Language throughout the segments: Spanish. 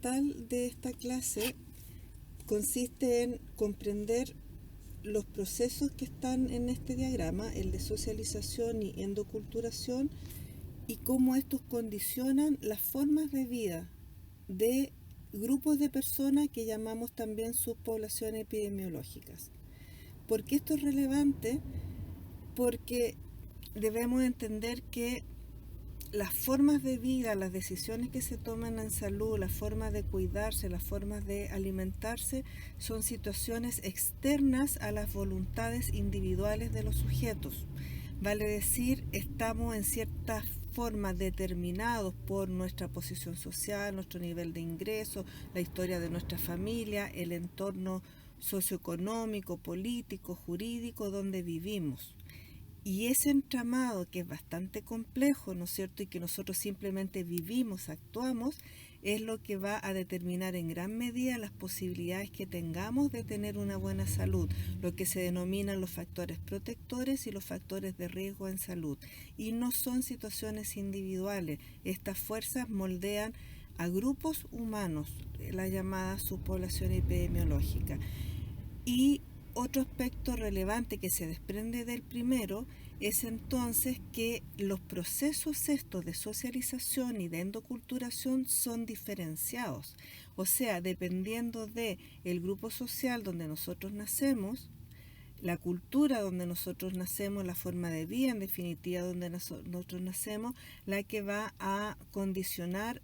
fundamental de esta clase consiste en comprender los procesos que están en este diagrama, el de socialización y endoculturación, y cómo estos condicionan las formas de vida de grupos de personas que llamamos también subpoblaciones epidemiológicas. ¿Por qué esto es relevante? Porque debemos entender que las formas de vida, las decisiones que se toman en salud, las formas de cuidarse, las formas de alimentarse, son situaciones externas a las voluntades individuales de los sujetos. Vale decir, estamos en cierta forma determinados por nuestra posición social, nuestro nivel de ingreso, la historia de nuestra familia, el entorno socioeconómico, político, jurídico donde vivimos. Y ese entramado, que es bastante complejo, ¿no es cierto?, y que nosotros simplemente vivimos, actuamos, es lo que va a determinar en gran medida las posibilidades que tengamos de tener una buena salud, lo que se denominan los factores protectores y los factores de riesgo en salud. Y no son situaciones individuales, estas fuerzas moldean a grupos humanos, la llamada subpoblación epidemiológica. Y otro aspecto relevante que se desprende del primero es entonces que los procesos estos de socialización y de endoculturación son diferenciados. O sea, dependiendo del grupo social donde nosotros nacemos, la cultura donde nosotros nacemos, la forma de vida en definitiva donde nosotros nacemos, la que va a condicionar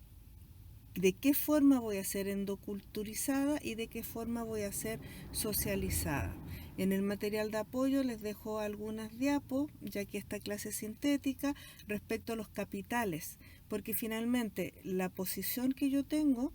de qué forma voy a ser endoculturizada y de qué forma voy a ser socializada. En el material de apoyo les dejo algunas diapos, ya que esta clase es sintética, respecto a los capitales, porque finalmente la posición que yo tengo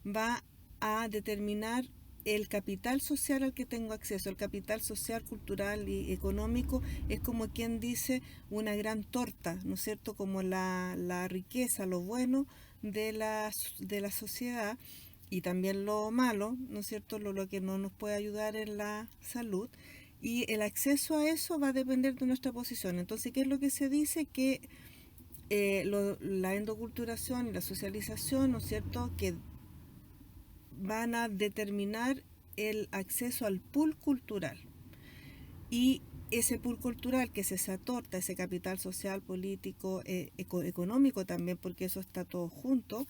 va a determinar el capital social al que tengo acceso. El capital social, cultural y económico es, como quien dice, una gran torta, ¿no es cierto?, como la riqueza, lo bueno de la sociedad, y también lo malo, ¿no es cierto?, lo que no nos puede ayudar en la salud. Y el acceso a eso va a depender de nuestra posición. Entonces, ¿qué es lo que se dice? Que la endoculturación y la socialización, ¿no es cierto?, que van a determinar el acceso al pool cultural. Y ese pool cultural, que es esa torta, ese capital social, político, económico también, porque eso está todo junto,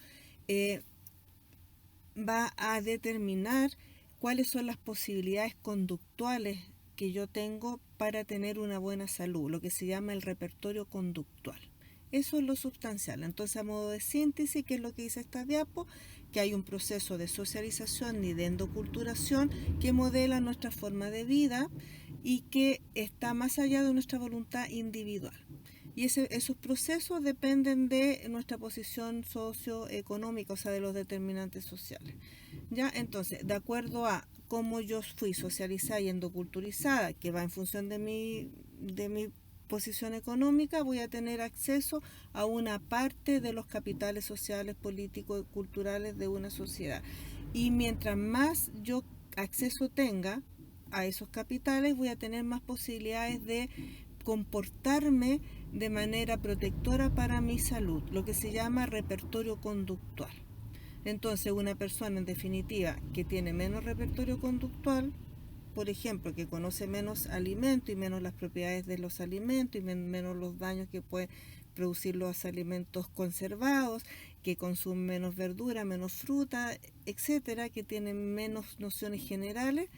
va a determinar cuáles son las posibilidades conductuales que yo tengo para tener una buena salud, lo que se llama el repertorio conductual. Eso es lo sustancial. Entonces, a modo de síntesis, ¿qué es lo que dice esta diapo? Que hay un proceso de socialización y de endoculturación que modela nuestra forma de vida y que está más allá de nuestra voluntad individual. Y esos procesos dependen de nuestra posición socioeconómica, o sea, de los determinantes sociales. ¿Ya? Entonces, de acuerdo a cómo yo fui socializada y endoculturizada, que va en función de mi posición económica, voy a tener acceso a una parte de los capitales sociales, políticos y culturales de una sociedad. Y mientras más yo acceso tenga a esos capitales, voy a tener más posibilidades de comportarme de manera protectora para mi salud, lo que se llama repertorio conductual. Entonces, una persona, en definitiva, que tiene menos repertorio conductual, por ejemplo, que conoce menos alimentos y menos las propiedades de los alimentos y menos los daños que pueden producir los alimentos conservados, que consume menos verdura, menos fruta, etcétera, que tiene menos nociones generales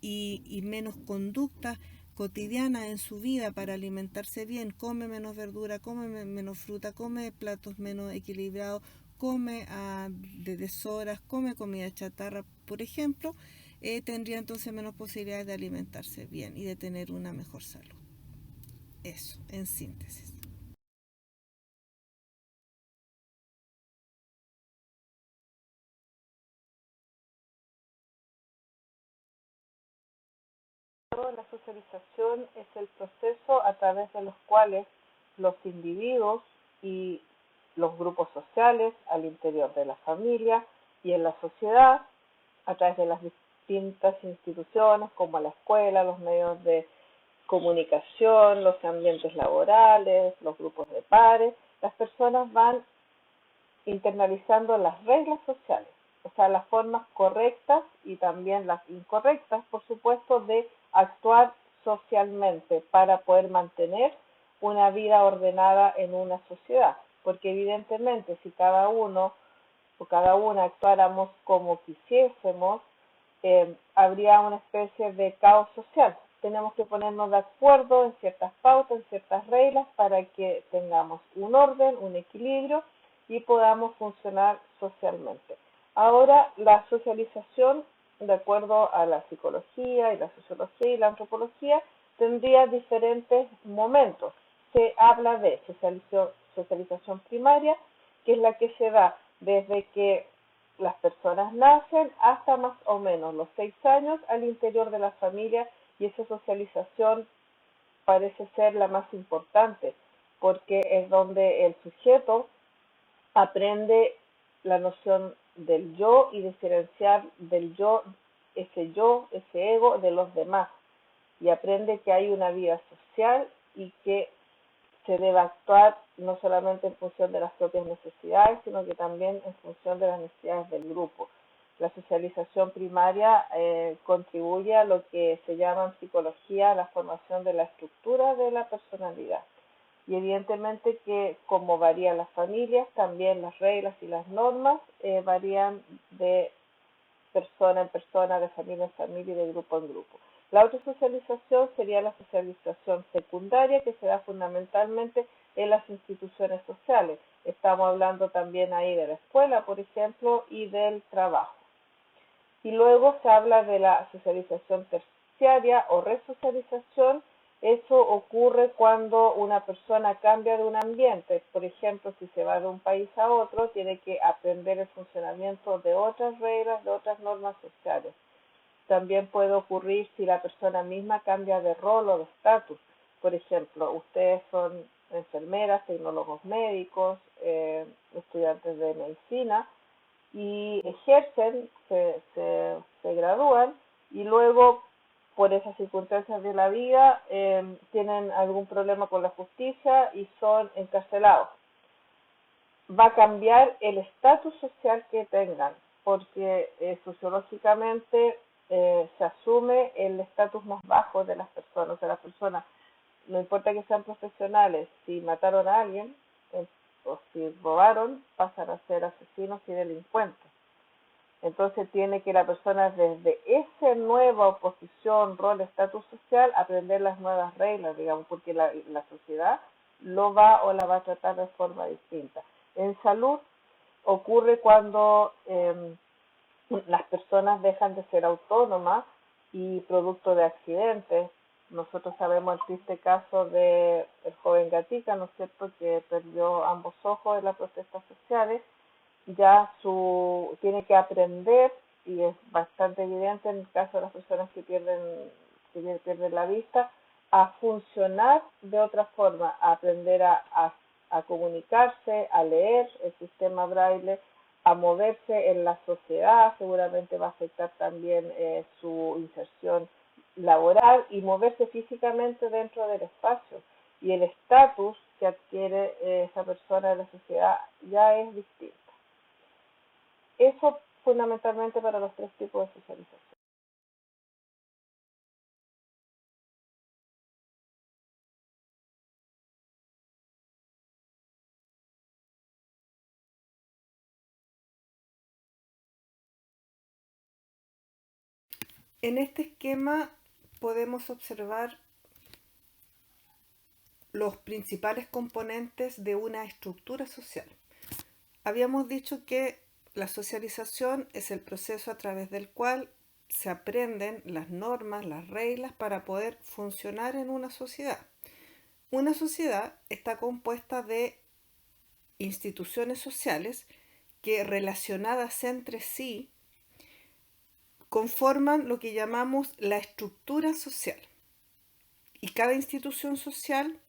y menos conductas cotidiana en su vida para alimentarse bien, come menos verdura, come menos fruta, come platos menos equilibrados, come de deshoras, come comida chatarra, por ejemplo, tendría entonces menos posibilidades de alimentarse bien y de tener una mejor salud. Eso, en síntesis. La socialización es el proceso a través de los cuales los individuos y los grupos sociales al interior de la familia y en la sociedad, a través de las distintas instituciones como la escuela, los medios de comunicación, los ambientes laborales, los grupos de pares, las personas van internalizando las reglas sociales o sea, las formas correctas y también las incorrectas, por supuesto, de actuar socialmente para poder mantener una vida ordenada en una sociedad. Porque evidentemente si cada uno o cada una actuáramos como quisiésemos, habría una especie de caos social. Tenemos que ponernos de acuerdo en ciertas pautas, en ciertas reglas, para que tengamos un orden, un equilibrio y podamos funcionar socialmente. Ahora, la socialización, de acuerdo a la psicología y la sociología y la antropología, tendría diferentes momentos. Se habla de socialización primaria, que es la que se da desde que las personas nacen hasta más o menos los 6 años al interior de la familia, y esa socialización parece ser la más importante porque es donde el sujeto aprende la noción del yo y diferenciar del yo, ese ego de los demás, y aprende que hay una vida social y que se debe actuar no solamente en función de las propias necesidades, sino que también en función de las necesidades del grupo. La socialización primaria contribuye a lo que se llama en psicología la formación de la estructura de la personalidad. Y evidentemente que como varían las familias, también las reglas y las normas varían de persona en persona, de familia en familia y de grupo en grupo. La otra socialización sería la socialización secundaria, que se da fundamentalmente en las instituciones sociales. Estamos hablando también ahí de la escuela, por ejemplo, y del trabajo. Y luego se habla de la socialización terciaria o resocialización. Eso ocurre cuando una persona cambia de un ambiente. Por ejemplo, si se va de un país a otro, tiene que aprender el funcionamiento de otras reglas, de otras normas sociales. También puede ocurrir si la persona misma cambia de rol o de estatus. Por ejemplo, ustedes son enfermeras, tecnólogos médicos, estudiantes de medicina, y ejercen, se gradúan, y luego por esas circunstancias de la vida tienen algún problema con la justicia y son encarcelados. Va a cambiar el estatus social que tengan, porque sociológicamente se asume el estatus más bajo de las personas. O sea, las personas, no importa que sean profesionales, si mataron a alguien o si robaron, pasan a ser asesinos y delincuentes. Entonces tiene que la persona desde esa nueva posición, rol, estatus social, aprender las nuevas reglas, digamos, porque la sociedad lo va o la va a tratar de forma distinta. En salud ocurre cuando las personas dejan de ser autónomas y producto de accidentes. Nosotros sabemos el triste caso de el joven Gatica, ¿no es cierto?, que perdió ambos ojos en las protestas sociales. Ya tiene que aprender, y es bastante evidente en el caso de las personas que pierden la vista, a funcionar de otra forma, a aprender a comunicarse, a leer el sistema braille, a moverse en la sociedad. Seguramente va a afectar también su inserción laboral y moverse físicamente dentro del espacio. Y el estatus que adquiere esa persona en la sociedad ya es distinto. Eso fundamentalmente para los tres tipos de socialización. En este esquema podemos observar los principales componentes de una estructura social. Habíamos dicho que la socialización es el proceso a través del cual se aprenden las normas, las reglas para poder funcionar en una sociedad. Una sociedad está compuesta de instituciones sociales que, relacionadas entre sí, conforman lo que llamamos la estructura social. Y cada institución social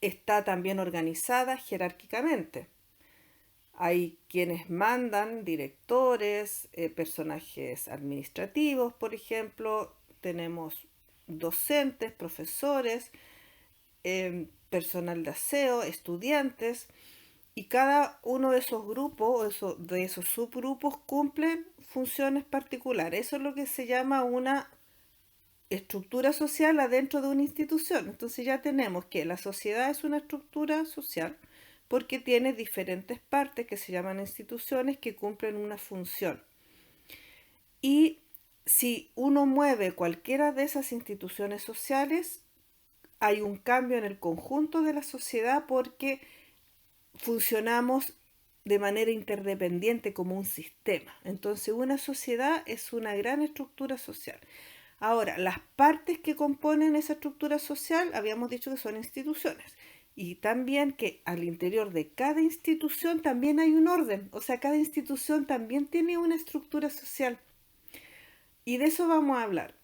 está también organizada jerárquicamente. Hay quienes mandan, directores, personajes administrativos, por ejemplo, tenemos docentes, profesores, personal de aseo, estudiantes, Y cada uno de esos grupos o de esos subgrupos cumplen funciones particulares. Eso es lo que se llama una estructura social adentro de una institución. Entonces ya tenemos que la sociedad es una estructura social porque tiene diferentes partes que se llaman instituciones que cumplen una función. Y si uno mueve cualquiera de esas instituciones sociales, hay un cambio en el conjunto de la sociedad porque funcionamos de manera interdependiente como un sistema. Entonces una sociedad es una gran estructura social. Ahora, las partes que componen esa estructura social, habíamos dicho que son instituciones. Y también que al interior de cada institución también hay un orden. O sea, cada institución también tiene una estructura social. Y de eso vamos a hablar.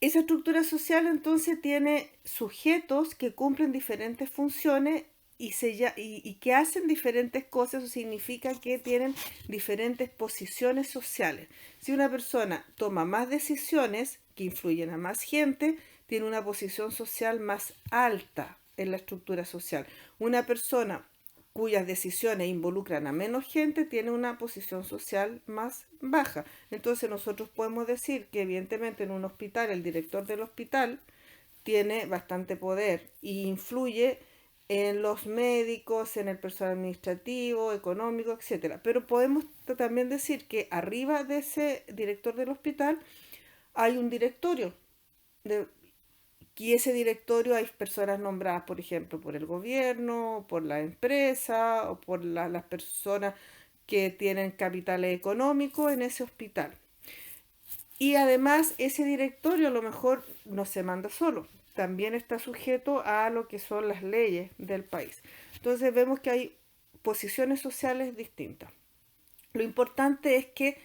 Esa estructura social entonces tiene sujetos que cumplen diferentes funciones y que hacen diferentes cosas. Eso significa que tienen diferentes posiciones sociales. Si una persona toma más decisiones que influyen a más gente, tiene una posición social más alta en la estructura social. Una persona cuyas decisiones involucran a menos gente tiene una posición social más baja. Entonces nosotros podemos decir que evidentemente en un hospital el director del hospital tiene bastante poder y influye en los médicos, en el personal administrativo, económico, etcétera. Pero podemos también decir que arriba de ese director del hospital hay un directorio de, y ese directorio hay personas nombradas, por ejemplo, por el gobierno, por la empresa o por las personas que tienen capital económico en ese hospital. Y además ese directorio a lo mejor no se manda solo, también está sujeto a lo que son las leyes del país. Entonces vemos que hay posiciones sociales distintas. Lo importante es que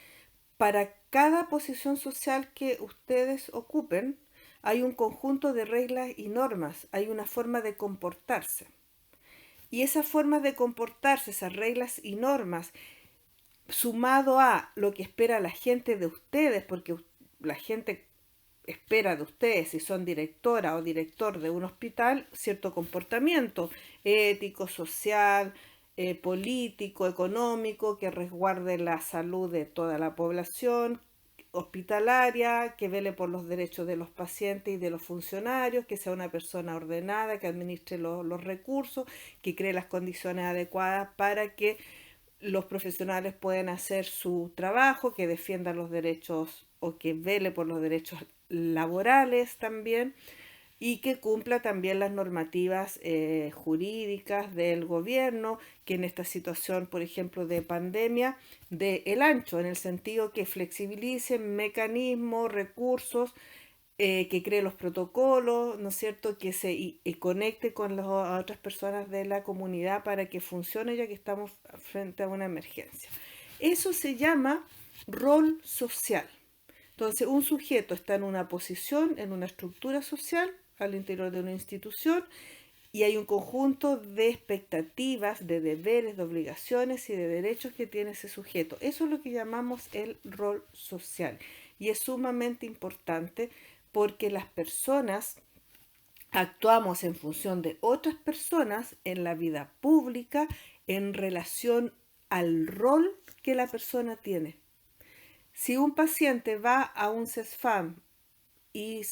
para cada posición social que ustedes ocupen, hay un conjunto de reglas y normas, hay una forma de comportarse. Y esas formas de comportarse, esas reglas y normas, sumado a lo que espera la gente de ustedes, porque la gente espera de ustedes, si son directora o director de un hospital, cierto comportamiento ético, social, político, económico, que resguarde la salud de toda la población hospitalaria, que vele por los derechos de los pacientes y de los funcionarios, que sea una persona ordenada, que administre los recursos, que cree las condiciones adecuadas para que los profesionales puedan hacer su trabajo, que defienda los derechos o que vele por los derechos laborales también y que cumpla también las normativas jurídicas del gobierno, que en esta situación, por ejemplo, de pandemia, dé el ancho, en el sentido que flexibilice mecanismos, recursos, que cree los protocolos, ¿no es cierto?, que se conecte con las otras personas de la comunidad para que funcione ya que estamos frente a una emergencia. Eso se llama rol social. Entonces, un sujeto está en una posición, en una estructura social, al interior de una institución, y hay un conjunto de expectativas, de deberes, de obligaciones y de derechos que tiene ese sujeto. Eso es lo que llamamos el rol social. Y es sumamente importante porque las personas actuamos en función de otras personas en la vida pública en relación al rol que la persona tiene. Si un paciente va a un CESFAM y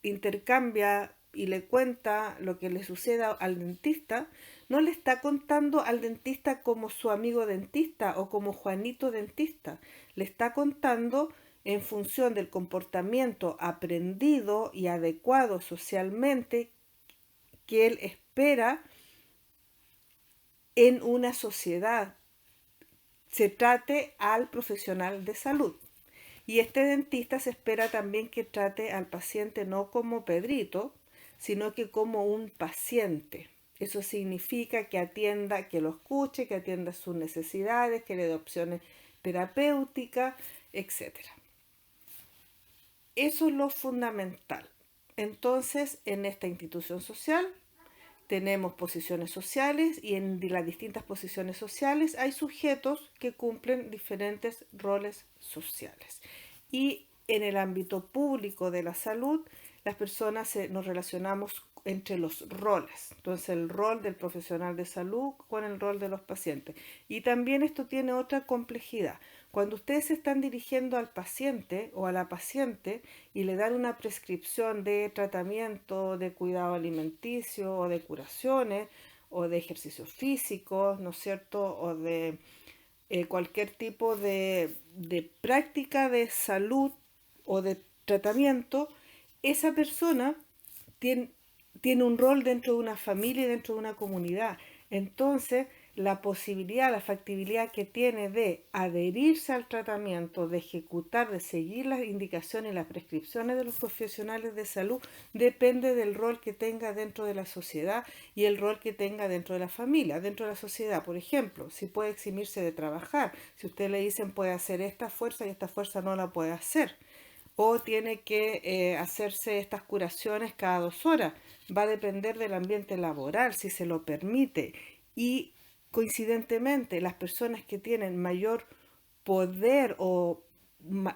intercambia y le cuenta lo que le suceda al dentista, no le está contando al dentista como su amigo dentista o como Juanito dentista, le está contando en función del comportamiento aprendido y adecuado socialmente que él espera en una sociedad. Se trate al profesional de salud. Y este dentista se espera también que trate al paciente no como Pedrito, sino que como un paciente. Eso significa que atienda, que lo escuche, que atienda sus necesidades, que le dé opciones terapéuticas, etc. Eso es lo fundamental. Entonces, en esta institución social tenemos posiciones sociales y en las distintas posiciones sociales hay sujetos que cumplen diferentes roles sociales. Y en el ámbito público de la salud las personas nos relacionamos entre los roles. Entonces, el rol del profesional de salud con el rol de los pacientes. Y también esto tiene otra complejidad. Cuando ustedes se están dirigiendo al paciente o a la paciente y le dan una prescripción de tratamiento, de cuidado alimenticio o de curaciones o de ejercicios físicos, ¿no es cierto? O de cualquier tipo de práctica de salud o de tratamiento, esa persona tiene, tiene un rol dentro de una familia y dentro de una comunidad. Entonces, la posibilidad, la factibilidad que tiene de adherirse al tratamiento, de ejecutar, de seguir las indicaciones y las prescripciones de los profesionales de salud, depende del rol que tenga dentro de la sociedad y el rol que tenga dentro de la familia. Dentro de la sociedad, por ejemplo, si puede eximirse de trabajar, si usted le dicen puede hacer esta fuerza y esta fuerza no la puede hacer, o tiene que hacerse estas curaciones cada 2 horas. Va a depender del ambiente laboral, si se lo permite. Y coincidentemente, las personas que tienen mayor poder o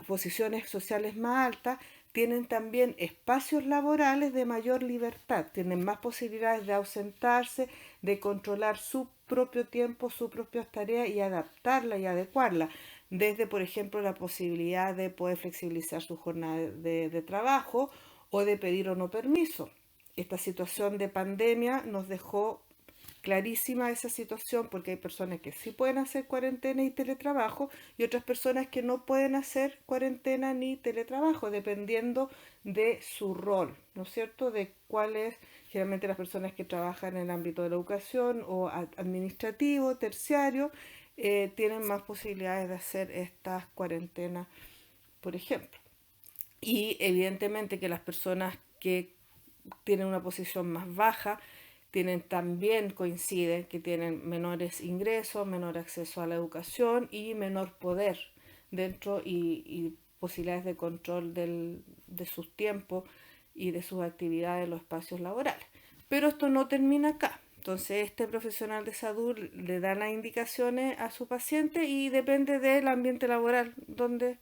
posiciones sociales más altas tienen también espacios laborales de mayor libertad, tienen más posibilidades de ausentarse, de controlar su propio tiempo, sus propias tareas y adaptarla y adecuarla. Desde, por ejemplo, la posibilidad de poder flexibilizar su jornada de trabajo o de pedir o no permiso. Esta situación de pandemia nos dejó clarísima esa situación porque hay personas que sí pueden hacer cuarentena y teletrabajo y otras personas que no pueden hacer cuarentena ni teletrabajo dependiendo de su rol, ¿no es cierto? De cuál es generalmente las personas que trabajan en el ámbito de la educación o administrativo, terciario, tienen más posibilidades de hacer estas cuarentenas, por ejemplo. Y evidentemente que las personas que tienen una posición más baja tienen también coinciden que tienen menores ingresos, menor acceso a la educación y menor poder dentro y posibilidades de control de sus tiempos y de sus actividades en los espacios laborales. Pero esto no termina acá. Entonces este profesional de salud le da las indicaciones a su paciente y depende del ambiente laboral donde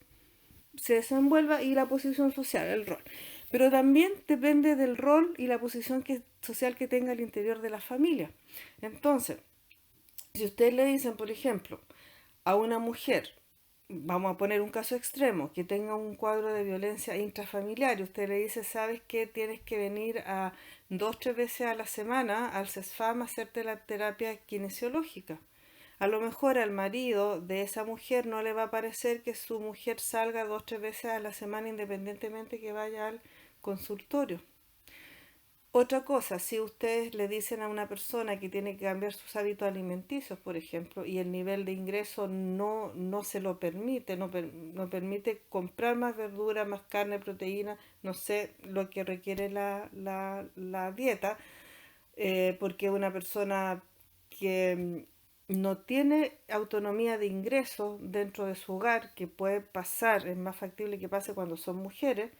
se desenvuelva y la posición social, el rol. Pero también depende del rol y la posición social que tenga al interior de la familia. Entonces, si ustedes le dicen, por ejemplo, a una mujer, vamos a poner un caso extremo, que tenga un cuadro de violencia intrafamiliar, y usted le dice, ¿sabes qué? Tienes que venir a 2 o 3 veces a la semana al CESFAM a hacerte la terapia kinesiológica. A lo mejor al marido de esa mujer no le va a parecer que su mujer salga 2 o 3 veces a la semana independientemente que vaya al consultorio. Otra cosa, si ustedes le dicen a una persona que tiene que cambiar sus hábitos alimenticios, por ejemplo, y el nivel de ingreso no se lo permite, no permite comprar más verdura, más carne, proteína, no sé lo que requiere la dieta, porque una persona que no tiene autonomía de ingresos dentro de su hogar, que puede pasar, es más factible que pase cuando son mujeres,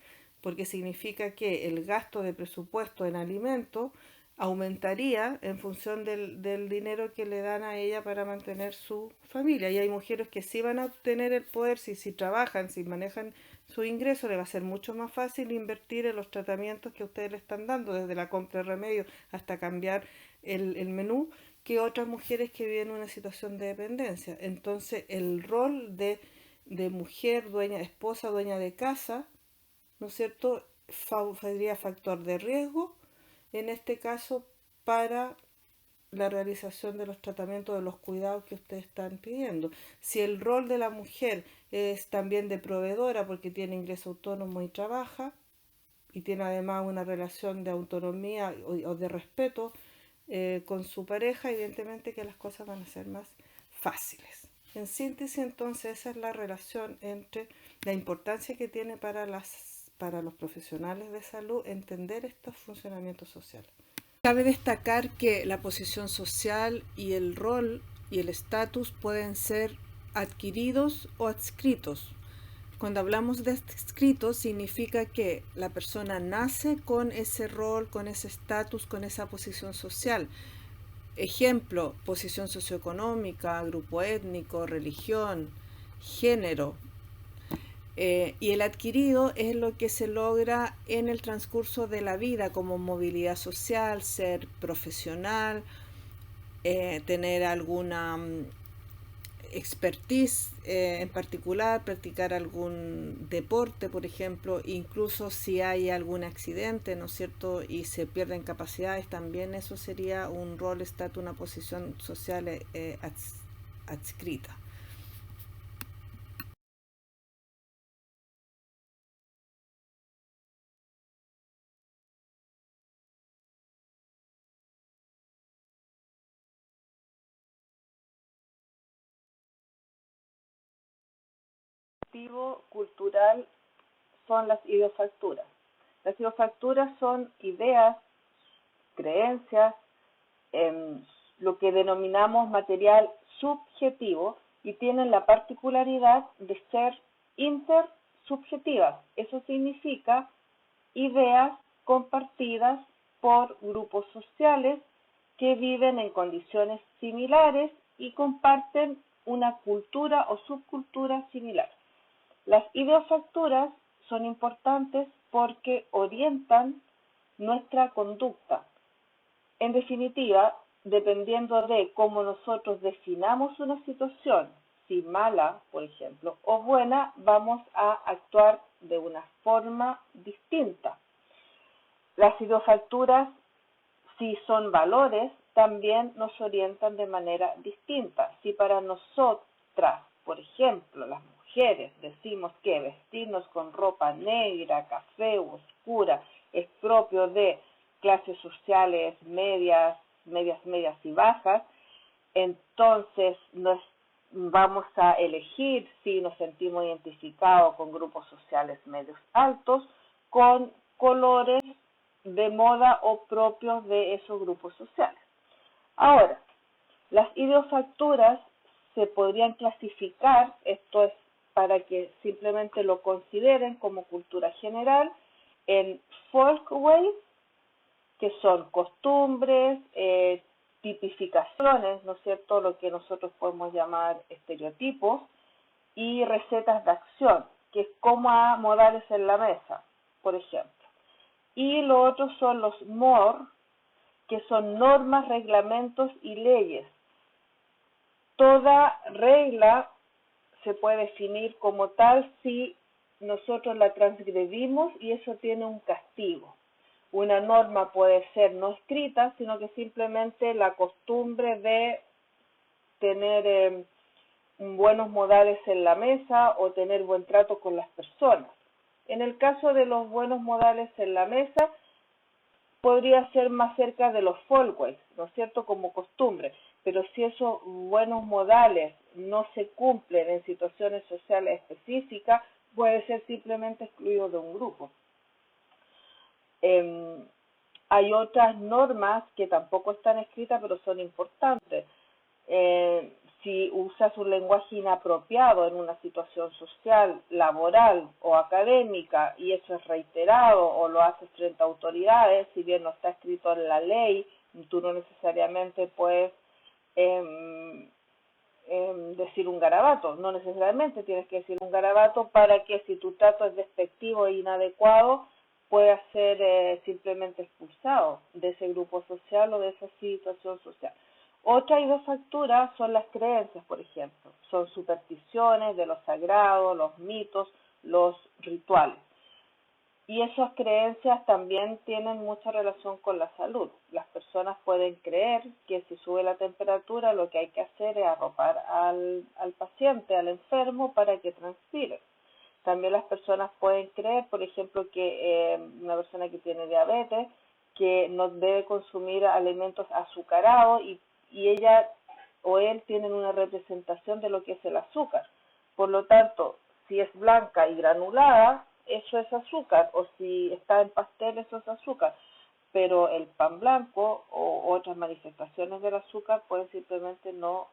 porque significa que el gasto de presupuesto en alimentos aumentaría en función del dinero que le dan a ella para mantener su familia. Y hay mujeres que sí van a obtener el poder, si trabajan, si manejan su ingreso, le va a ser mucho más fácil invertir en los tratamientos que ustedes le están dando, desde la compra de remedios hasta cambiar el menú, que otras mujeres que viven en una situación de dependencia. Entonces el rol de mujer, dueña, esposa, dueña de casa, ¿no es cierto?, sería factor de riesgo en este caso para la realización de los tratamientos, de los cuidados que ustedes están pidiendo. Si el rol de la mujer es también de proveedora porque tiene ingreso autónomo y trabaja y tiene además una relación de autonomía o de respeto con su pareja, evidentemente que las cosas van a ser más fáciles. En síntesis, entonces, esa es la relación entre la importancia que tiene para los profesionales de salud entender estos funcionamientos sociales. Cabe destacar que la posición social y el rol y el estatus pueden ser adquiridos o adscritos. Cuando hablamos de adscritos significa que la persona nace con ese rol, con ese estatus, con esa posición social. Ejemplo, posición socioeconómica, grupo étnico, religión, género. Y el adquirido es lo que se logra en el transcurso de la vida, como movilidad social, ser profesional, tener alguna expertise en particular, practicar algún deporte, por ejemplo, incluso si hay algún accidente, ¿no es cierto? Y se pierden capacidades, también eso sería un rol, estatus, una posición social adscrita. Cultural son las ideofacturas. Las ideofacturas son ideas, creencias, lo que denominamos material subjetivo y tienen la particularidad de ser intersubjetivas. Eso significa ideas compartidas por grupos sociales que viven en condiciones similares y comparten una cultura o subcultura similar. Las ideofacturas son importantes porque orientan nuestra conducta. En definitiva, dependiendo de cómo nosotros definamos una situación, si mala, por ejemplo, o buena, vamos a actuar de una forma distinta. Las ideofacturas, si son valores, también nos orientan de manera distinta. Si para nosotras, por ejemplo, las mujeres, decimos que vestirnos con ropa negra, café u oscura es propio de clases sociales medias y bajas, entonces vamos a elegir si nos sentimos identificados con grupos sociales medios altos, con colores de moda o propios de esos grupos sociales. Ahora, las ideofacturas se podrían clasificar, esto es para que simplemente lo consideren como cultura general, en folkways, que son costumbres, tipificaciones, ¿no es cierto?, lo que nosotros podemos llamar estereotipos, y recetas de acción, que es como a modales en la mesa, por ejemplo. Y lo otro son los MOR, que son normas, reglamentos y leyes. Toda regla se puede definir como tal si nosotros la transgredimos y eso tiene un castigo. Una norma puede ser no escrita, sino que simplemente la costumbre de tener buenos modales en la mesa o tener buen trato con las personas. En el caso de los buenos modales en la mesa, podría ser más cerca de los folkways, ¿no es cierto?, como costumbre, pero si esos buenos modales no se cumplen en situaciones sociales específicas, puede ser simplemente excluido de un grupo. Hay otras normas que tampoco están escritas, pero son importantes. Si usas un lenguaje inapropiado en una situación social, laboral o académica y eso es reiterado o lo haces frente a autoridades, si bien no está escrito en la ley, tú no necesariamente puedes decir un garabato, no necesariamente tienes que decir un garabato para que si tu trato es despectivo e inadecuado, pueda ser simplemente expulsado de ese grupo social o de esa situación social. Otra ideofactura son las creencias, por ejemplo. Son supersticiones de lo sagrado, los mitos, los rituales. Y esas creencias también tienen mucha relación con la salud. Las personas pueden creer que si sube la temperatura lo que hay que hacer es arropar al paciente, al enfermo, para que transpire. También las personas pueden creer, por ejemplo, que una persona que tiene diabetes, que no debe consumir alimentos azucarados y ella o él tienen una representación de lo que es el azúcar. Por lo tanto, si es blanca y granulada, eso es azúcar, o si está en pastel, eso es azúcar. Pero el pan blanco o otras manifestaciones del azúcar pueden simplemente no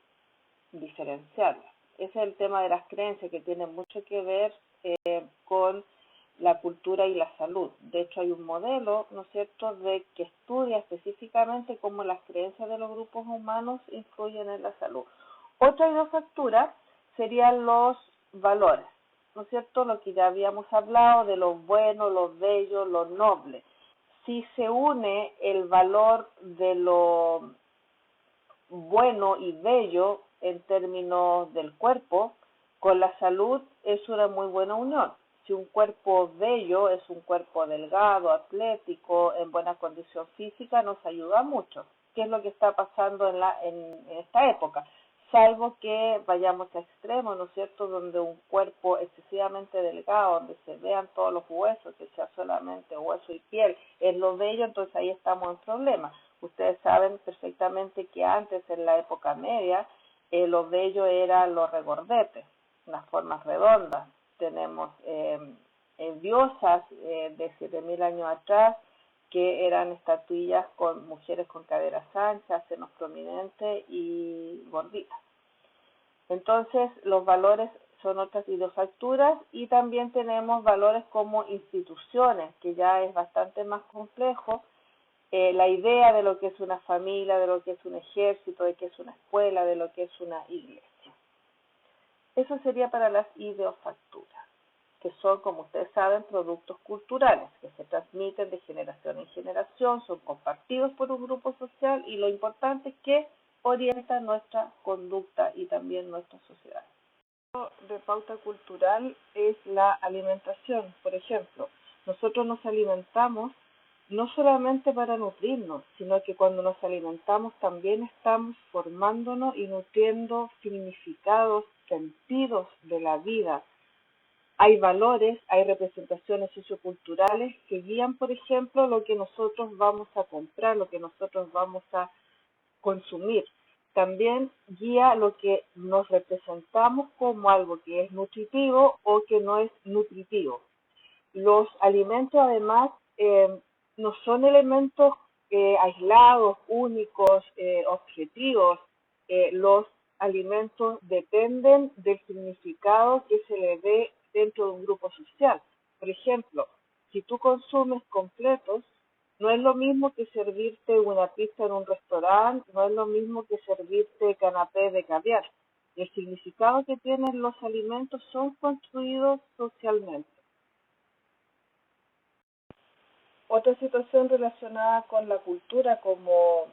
diferenciarlas. Ese es el tema de las creencias, que tiene mucho que ver con la cultura y la salud. De hecho, hay un modelo, ¿no es cierto?, de que estudia específicamente cómo las creencias de los grupos humanos influyen en la salud. Otra ideofactura serían los valores. ¿no es cierto?, lo que ya habíamos hablado de lo bueno, lo bello, lo noble. Si se une el valor de lo bueno y bello en términos del cuerpo, con la salud es una muy buena unión. Si un cuerpo bello es un cuerpo delgado, atlético, en buena condición física, nos ayuda mucho. ¿Qué es lo que está pasando en esta época? Salvo que vayamos a extremos, ¿no es cierto?, donde un cuerpo excesivamente delgado, donde se vean todos los huesos, que sea solamente hueso y piel, es lo bello, entonces ahí estamos en problemas. Ustedes saben perfectamente que antes, en la época media, lo bello eran los regordetes, las formas redondas. Tenemos diosas de 7.000 años atrás que eran estatuillas con mujeres con caderas anchas, senos prominentes y gorditas. Entonces, los valores son otras idiofacturas, y también tenemos valores como instituciones, que ya es bastante más complejo. La idea de lo que es una familia, de lo que es un ejército, de que es una escuela, de lo que es una iglesia. Eso sería para las ideofacturas, que son, como ustedes saben, productos culturales que se transmiten de generación en generación, son compartidos por un grupo social, y lo importante es que orientan nuestra conducta y también nuestra sociedad. De pauta cultural es la alimentación. Por ejemplo, nosotros nos alimentamos no solamente para nutrirnos, sino que cuando nos alimentamos también estamos formándonos y nutriendo significados, sentidos de la vida. Hay valores, hay representaciones socioculturales que guían, por ejemplo, lo que nosotros vamos a comprar, lo que nosotros vamos a consumir. También guía lo que nos representamos como algo que es nutritivo o que no es nutritivo. Los alimentos, además, no son elementos aislados, únicos, objetivos. Los alimentos dependen del significado que se le dé dentro de un grupo social. Por ejemplo, si tú consumes completos, no es lo mismo que servirte una pizza en un restaurante, no es lo mismo que servirte canapé de caviar. El significado que tienen los alimentos son construidos socialmente. Otra situación relacionada con la cultura como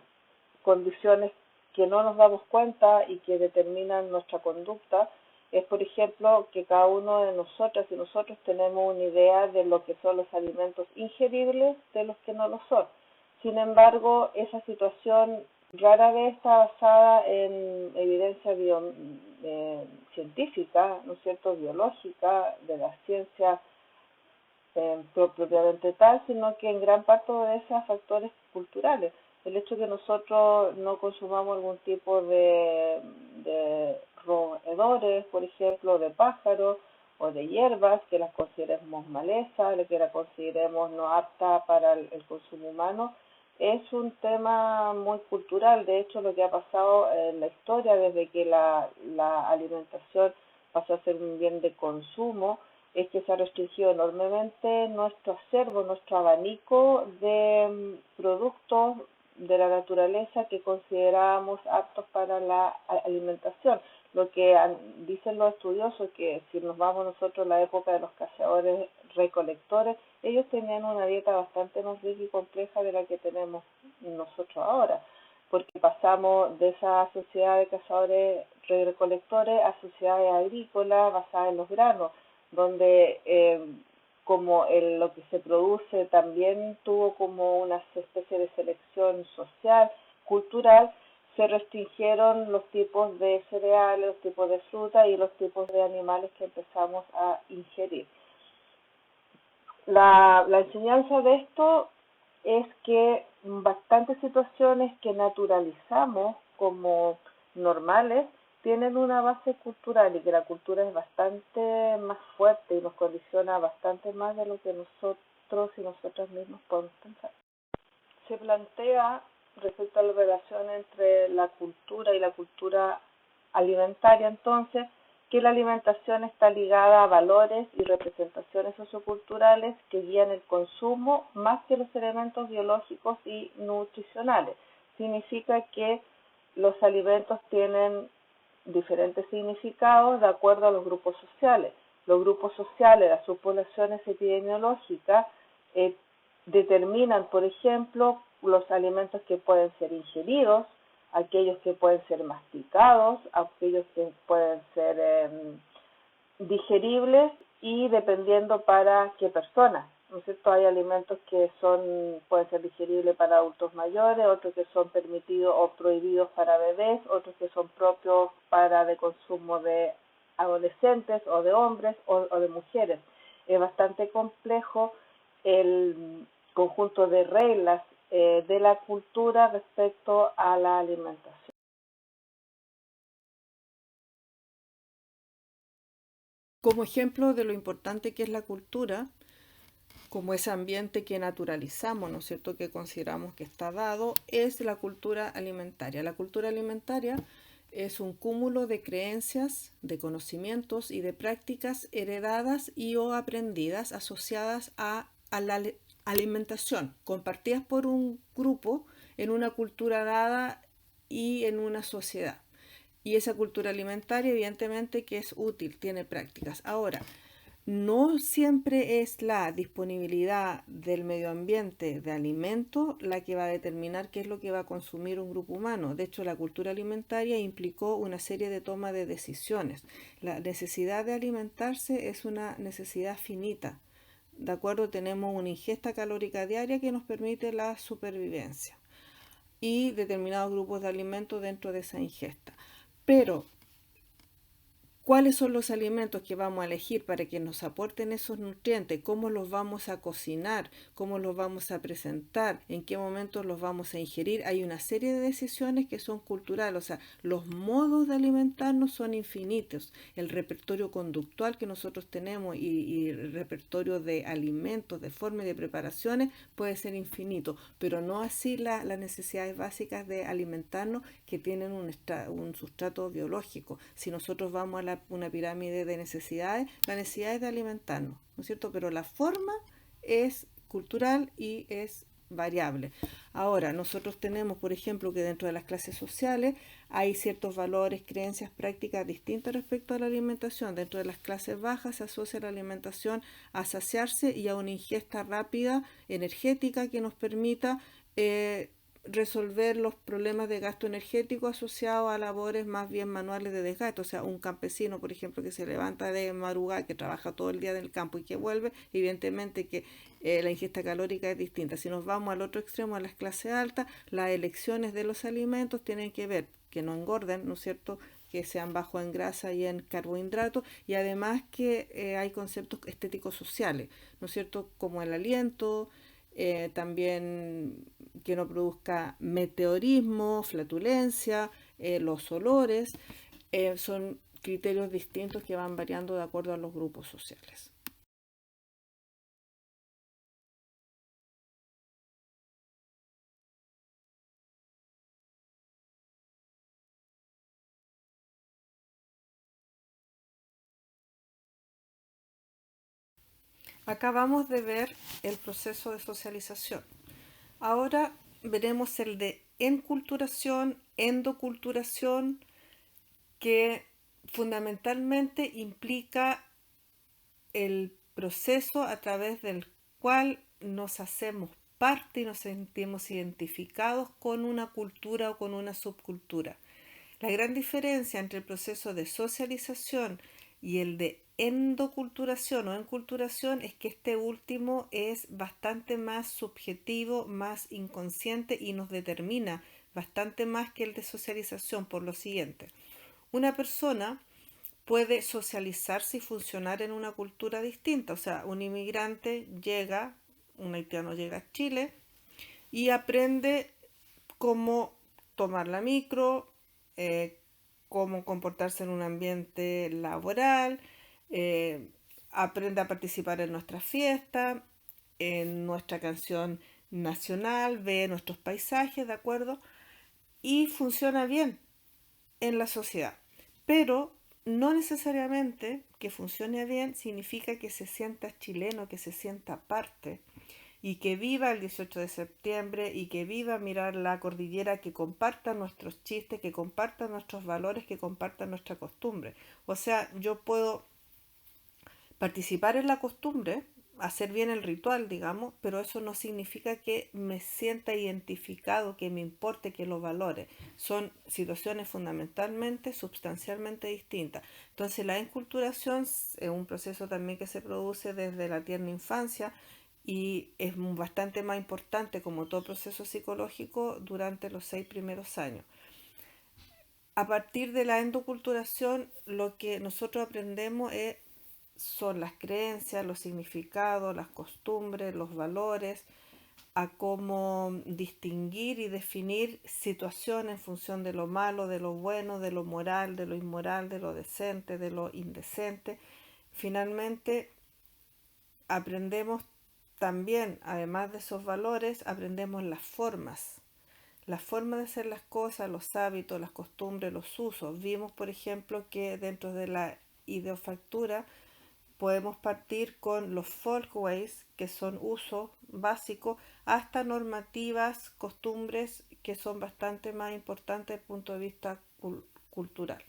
condiciones que no nos damos cuenta y que determinan nuestra conducta es, por ejemplo, que cada uno de nosotras y nosotros tenemos una idea de lo que son los alimentos ingeribles de los que no lo son. Sin embargo, esa situación rara vez está basada en evidencia científica, ¿no es cierto?, biológica, de la ciencia propiamente tal, sino que en gran parte obedece a factores culturales. El hecho de que nosotros no consumamos algún tipo de roedores, por ejemplo, de pájaros o de hierbas, que las consideremos malezas, que las consideremos no aptas para el consumo humano, es un tema muy cultural. De hecho, lo que ha pasado en la historia desde que la alimentación pasó a ser un bien de consumo es que se ha restringido enormemente nuestro acervo, nuestro abanico de productos de la naturaleza que considerábamos aptos para la alimentación. Lo que dicen los estudiosos, que si nos vamos nosotros a la época de los cazadores recolectores, ellos tenían una dieta bastante más rica y compleja de la que tenemos nosotros ahora, porque pasamos de esa sociedad de cazadores recolectores a sociedades agrícolas basadas en los granos, donde como lo que se produce también tuvo como una especie de selección social, cultural, se restringieron los tipos de cereales, los tipos de fruta y los tipos de animales que empezamos a ingerir. La enseñanza de esto es que bastantes situaciones que naturalizamos como normales tienen una base cultural, y que la cultura es bastante más fuerte y nos condiciona bastante más de lo que nosotros y nosotras mismos podemos pensar. Se plantea, respecto a la relación entre la cultura y la cultura alimentaria, entonces, que la alimentación está ligada a valores y representaciones socioculturales que guían el consumo más que los elementos biológicos y nutricionales. Significa que los alimentos tienen diferentes significados de acuerdo a los grupos sociales. Los grupos sociales, las subpoblaciones epidemiológicas, determinan, por ejemplo, los alimentos que pueden ser ingeridos, aquellos que pueden ser masticados, aquellos que pueden ser digeribles y dependiendo para qué personas, ¿no es cierto? Hay alimentos que pueden ser digeribles para adultos mayores, otros que son permitidos o prohibidos para bebés, otros que son propios de consumo de adolescentes o de hombres o de mujeres. Es bastante complejo el conjunto de reglas de la cultura respecto a la alimentación. Como ejemplo de lo importante que es la cultura, como ese ambiente que naturalizamos, ¿no es cierto?, que consideramos que está dado, es la cultura alimentaria. La cultura alimentaria es un cúmulo de creencias, de conocimientos y de prácticas heredadas y o aprendidas asociadas a la alimentación, compartidas por un grupo en una cultura dada y en una sociedad. Y esa cultura alimentaria, evidentemente, que es útil, tiene prácticas. Ahora, no siempre es la disponibilidad del medio ambiente de alimentos la que va a determinar qué es lo que va a consumir un grupo humano. De hecho, la cultura alimentaria implicó una serie de toma de decisiones. La necesidad de alimentarse es una necesidad finita. De acuerdo, tenemos una ingesta calórica diaria que nos permite la supervivencia y determinados grupos de alimentos dentro de esa ingesta. Pero, ¿cuáles son los alimentos que vamos a elegir para que nos aporten esos nutrientes? ¿Cómo los vamos a cocinar? ¿Cómo los vamos a presentar? ¿En qué momentos los vamos a ingerir? Hay una serie de decisiones que son culturales, o sea, los modos de alimentarnos son infinitos. El repertorio conductual que nosotros tenemos y el repertorio de alimentos, de formas y de preparaciones puede ser infinito, pero no así las necesidades básicas de alimentarnos que tienen un sustrato biológico. Si nosotros vamos a una pirámide de necesidades, la necesidad es de alimentarnos, ¿no es cierto? Pero la forma es cultural y es variable. Ahora, nosotros tenemos, por ejemplo, que dentro de las clases sociales hay ciertos valores, creencias, prácticas distintas respecto a la alimentación. Dentro de las clases bajas se asocia la alimentación a saciarse y a una ingesta rápida, energética, que nos permita resolver los problemas de gasto energético asociados a labores más bien manuales de desgaste. O sea, un campesino, por ejemplo, que se levanta de madrugada, que trabaja todo el día en el campo y que vuelve, evidentemente que la ingesta calórica es distinta. Si nos vamos al otro extremo, a las clases altas, las elecciones de los alimentos tienen que ver que no engorden, ¿no es cierto?, que sean bajos en grasa y en carbohidratos, y además que hay conceptos estéticos sociales, ¿no es cierto?, como el aliento, también que no produzca meteorismo, flatulencia, los olores, son criterios distintos que van variando de acuerdo a los grupos sociales. Acabamos de ver el proceso de socialización. Ahora veremos el de enculturación, endoculturación, que fundamentalmente implica el proceso a través del cual nos hacemos parte y nos sentimos identificados con una cultura o con una subcultura. La gran diferencia entre el proceso de socialización y el de endoculturación o enculturación es que este último es bastante más subjetivo, más inconsciente y nos determina bastante más que el de socialización por lo siguiente. Una persona puede socializarse y funcionar en una cultura distinta, o sea, un inmigrante llega, un haitiano llega a Chile y aprende cómo tomar la micro, cómo comportarse en un ambiente laboral, aprende a participar en nuestras fiestas, en nuestra canción nacional, ve nuestros paisajes, ¿de acuerdo? Y funciona bien en la sociedad. Pero no necesariamente que funcione bien significa que se sienta chileno, que se sienta parte y que viva el 18 de septiembre y que viva mirar la cordillera, que comparta nuestros chistes, que comparta nuestros valores, que comparta nuestra costumbre. O sea, yo puedo participar en la costumbre, hacer bien el ritual, digamos, pero eso no significa que me sienta identificado, que me importe, que lo valore. Son situaciones fundamentalmente, sustancialmente distintas. Entonces la enculturación es un proceso también que se produce desde la tierna infancia y es bastante más importante, como todo proceso psicológico, durante los 6 primeros años. A partir de la endoculturación, lo que nosotros aprendemos son las creencias, los significados, las costumbres, los valores, a cómo distinguir y definir situaciones en función de lo malo, de lo bueno, de lo moral, de lo inmoral, de lo decente, de lo indecente. Finalmente, aprendemos también, además de esos valores, aprendemos las formas de hacer las cosas, los hábitos, las costumbres, los usos. Vimos, por ejemplo, que dentro de la ideofactura podemos partir con los folkways, que son usos básicos, hasta normativas, costumbres que son bastante más importantes desde el punto de vista cultural.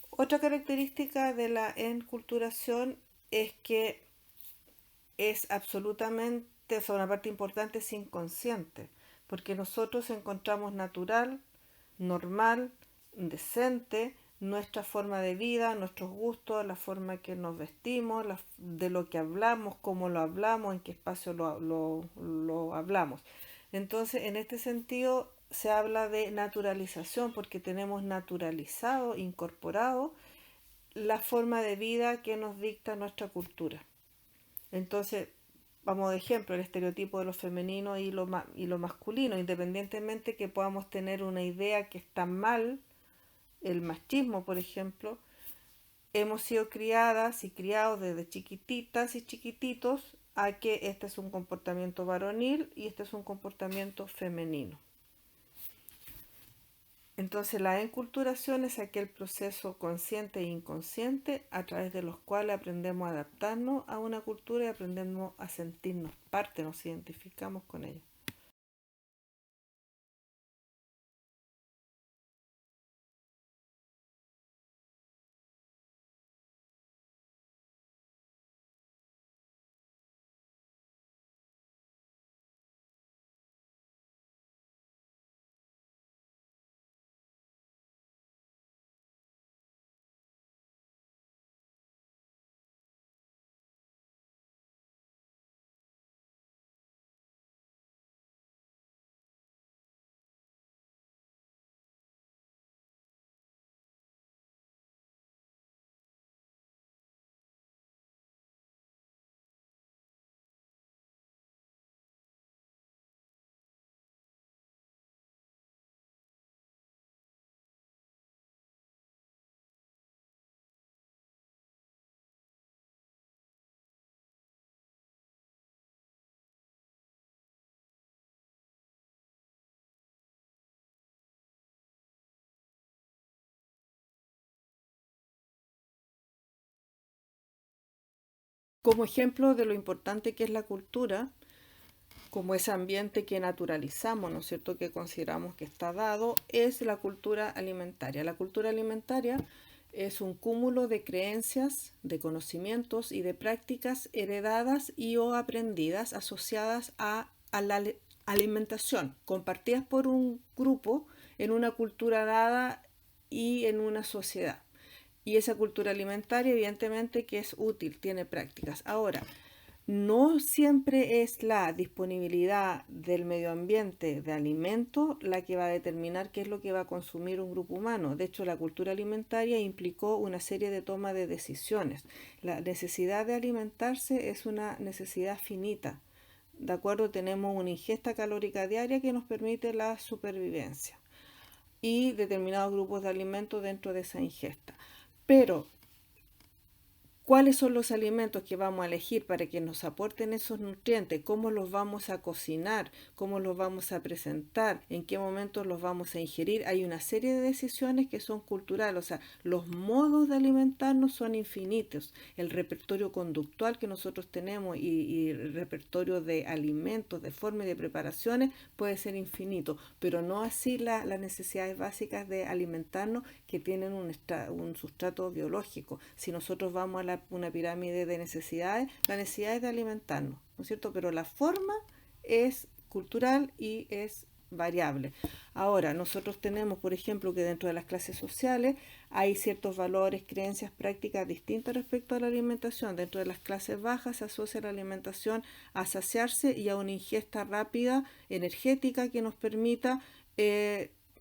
Otra característica de la enculturación es que es absolutamente, o sea, una parte importante es inconsciente, porque nosotros encontramos natural, normal, decente, nuestra forma de vida, nuestros gustos, la forma que nos vestimos, de lo que hablamos, cómo lo hablamos, en qué espacio lo hablamos. Entonces, en este sentido, se habla de naturalización porque tenemos naturalizado, incorporado la forma de vida que nos dicta nuestra cultura. Entonces, vamos de ejemplo, el estereotipo de lo femenino y lo masculino, independientemente que podamos tener una idea que está mal, el machismo, por ejemplo, hemos sido criadas y criados desde chiquititas y chiquititos a que este es un comportamiento varonil y este es un comportamiento femenino. Entonces la enculturación es aquel proceso consciente e inconsciente a través de los cuales aprendemos a adaptarnos a una cultura y aprendemos a sentirnos parte, nos identificamos con ella. Como ejemplo de lo importante que es la cultura, como ese ambiente que naturalizamos, ¿no es cierto?, que consideramos que está dado, es la cultura alimentaria. La cultura alimentaria es un cúmulo de creencias, de conocimientos y de prácticas heredadas y o aprendidas asociadas a la alimentación, compartidas por un grupo en una cultura dada y en una sociedad. Y esa cultura alimentaria, evidentemente, que es útil, tiene prácticas. Ahora, no siempre es la disponibilidad del medio ambiente de alimento la que va a determinar qué es lo que va a consumir un grupo humano. De hecho, la cultura alimentaria implicó una serie de toma de decisiones. La necesidad de alimentarse es una necesidad finita. De acuerdo, tenemos una ingesta calórica diaria que nos permite la supervivencia y determinados grupos de alimentos dentro de esa ingesta. Pero cuáles son los alimentos que vamos a elegir para que nos aporten esos nutrientes, cómo los vamos a cocinar, cómo los vamos a presentar, en qué momentos los vamos a ingerir. Hay una serie de decisiones que son culturales, o sea, los modos de alimentarnos son infinitos. El repertorio conductual que nosotros tenemos y el repertorio de alimentos, de formas y de preparaciones puede ser infinito, pero no así las necesidades básicas de alimentarnos que tienen un sustrato biológico. Si nosotros vamos a una pirámide de necesidades. La necesidad es de alimentarnos, ¿no es cierto? Pero la forma es cultural y es variable. Ahora, nosotros tenemos, por ejemplo, que dentro de las clases sociales hay ciertos valores, creencias, prácticas distintas respecto a la alimentación. Dentro de las clases bajas se asocia la alimentación a saciarse y a una ingesta rápida, energética, que nos permita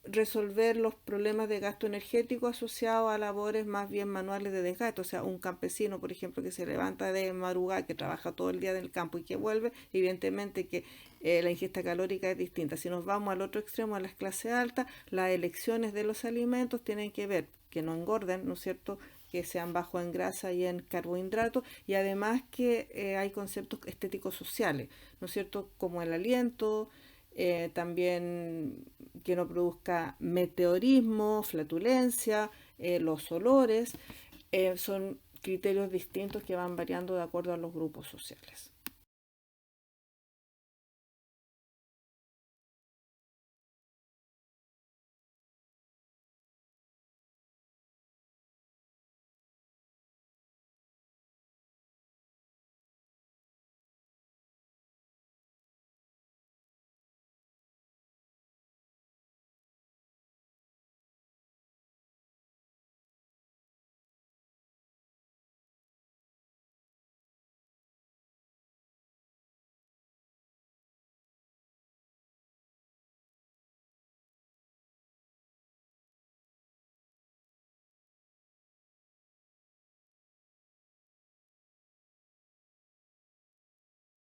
resolver los problemas de gasto energético asociados a labores más bien manuales de desgaste. O sea, un campesino, por ejemplo, que se levanta de madrugada, que trabaja todo el día en el campo y que vuelve, evidentemente que la ingesta calórica es distinta. Si nos vamos al otro extremo, a las clases altas, las elecciones de los alimentos tienen que ver que no engorden, ¿no es cierto?, que sean bajos en grasa y en carbohidratos, y además que hay conceptos estéticos sociales, ¿no es cierto?, como el aliento, también que no produzca meteorismo, flatulencia, los olores, son criterios distintos que van variando de acuerdo a los grupos sociales.